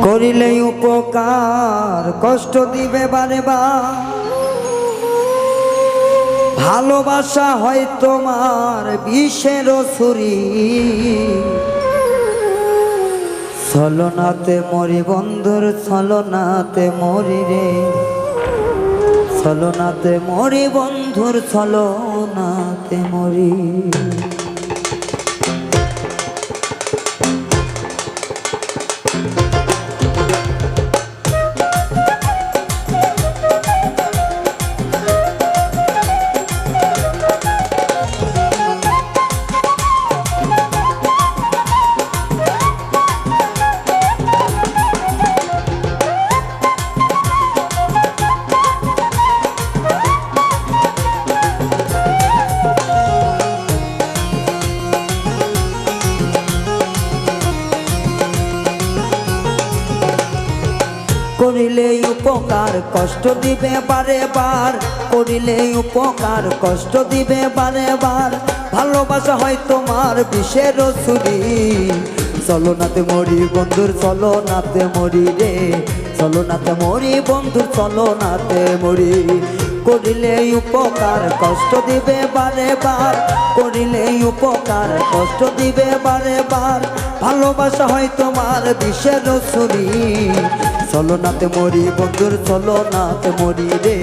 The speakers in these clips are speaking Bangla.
করিলে উপকার কষ্ট দিবে বারে বার, ভালোবাসা হয় তোমার বিষের ছুরি। ছলনাতে মরি বন্ধুর ছলনাতে মরি রে, ছলনাতে মরি বন্ধুর ছলনাতে মরি। করিলে উপকার কষ্ট দিবে বারে বার, করিলে উপকার কষ্ট দিবে বারে বার, ভালোবাসা হয় তোমার বিষের ছুরি। ছলনাতে মরি বন্ধুর ছলনাতে মরি রে, ছলনাতে মরি বন্ধুর ছলনাতে মরি। করিলে উপকার কষ্ট দিবে বারে বার, করিলে উপকার কষ্ট দিবে বারে বার, ভালোবাসা হয় তোমার বিষের ছুরি। ছলনাতে মরি বন্ধুর ছলনাতে মরি রে,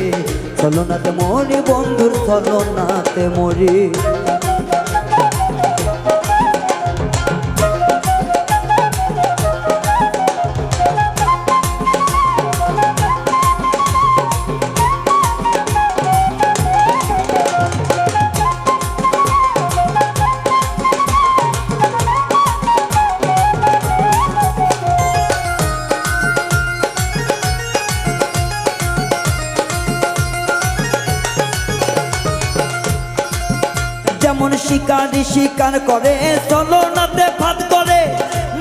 ছলনাতে মরি বন্ধুর ছলনাতে মরি। যেমন শিকারি শিকার করে ছলনাতে ফাঁদ করে,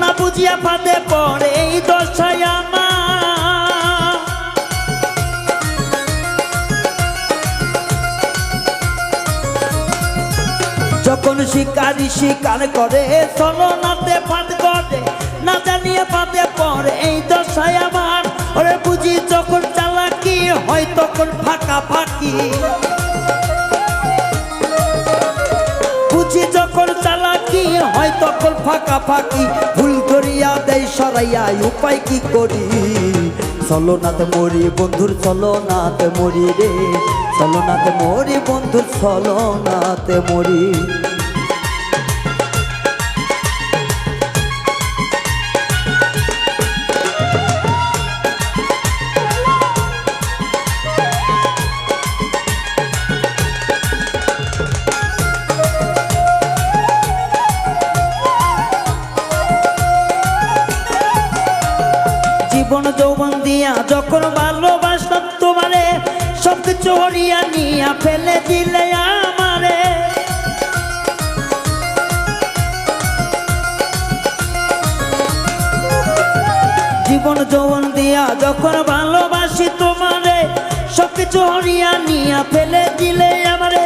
না বুঝিয়া ফাঁদে পড়ে এই দশায় আমার। যখন শিকারি শিকার করে ছলনাতে ফাঁদ করে, না জানিয়ে ফাঁদে পড়ে এই দশায় আমার। ওরে বুঝি যখন চালাকি হয় তখন ফাঁকা ফাঁকি, বুঝি যখন চালাকি হয় তখন ফাঁকা ফাঁকি, ভুল করিয়া দেয় সরাইয়া উপায় কি করি। ছলনাতে মরি বন্ধুর ছলনাতে মরি রে, ছলনাতে মরি বন্ধুর ছলনাতে মরি। জীবন যৌবন দিয়া যখন ভালোবাসতাম তোমারে, সবকিছু হরিয়া নিয়া ফেলে দিলে আমারে। জীবন যৌবন দিয়া যখন ভালোবাসি তোমারে, সবকিছু হরিয়া নিয়া ফেলে দিলে আমারে।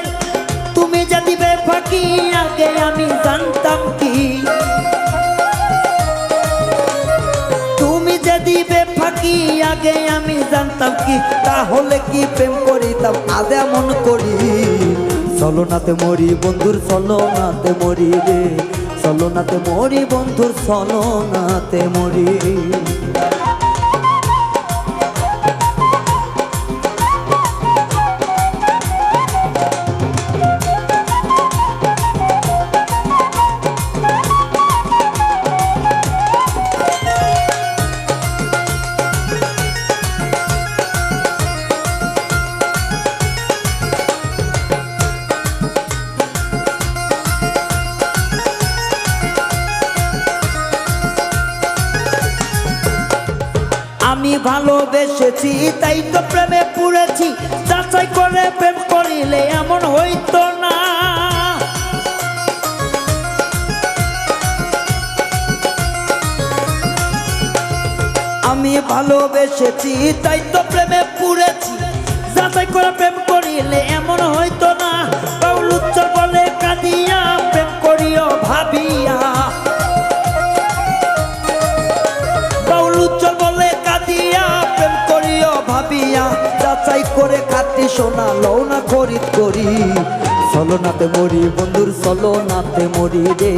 তুমি যা দিবে ফাঁকি আগে আমি জানতাম কি, দিবে ফাঁকি আগে আমি জানতাম কি, তাহলে কি প্রেম করিতাম আজ এমন করি। ছলনাতে মরি বন্ধুর ছলনাতে মরি রে, ছলনাতে মরি বন্ধুর ছলনাতে মরি। আমি ভালোবেসেছি তাই তো প্রেমে পড়েছি, যাচাই করে প্রেম করিলে এমন হইতো না। আমি ভালোবেসেছি তাই তো প্রেমে পড়েছি, যাচাই করে প্রেম করিলে এমন হইতো না। বাউলুচ্চ বলে কাঁদিয়া প্রেম করিও ভাবিয়া, যাচাই করে খাতি সোনা লও না খরিদ করি চলনাতে মরি বন্ধুর চলনাতে মরি রে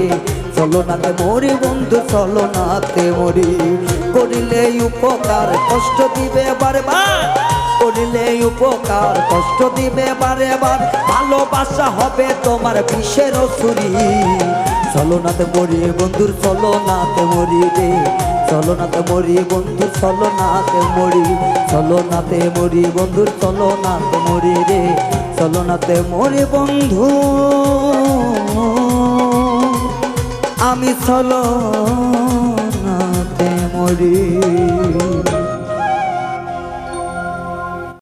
চলনাতে মরি বন্ধু চলনাতে মরি করিলে উপকার কষ্ট দিবে বারে বার করিলে উপকার কষ্ট দিবে বারে বার ভালোবাসা হবে তোমার বিষের ছুরি চলনাতে মরি বন্ধুর চলনাতে মরি রে চলনাতে মরি বন্ধু চলনাতে মরি চলনাতে মরি বন্ধুর চলনাতে মরি রে চলনাতে মরি বন্ধু আমি চলনাতে মরি।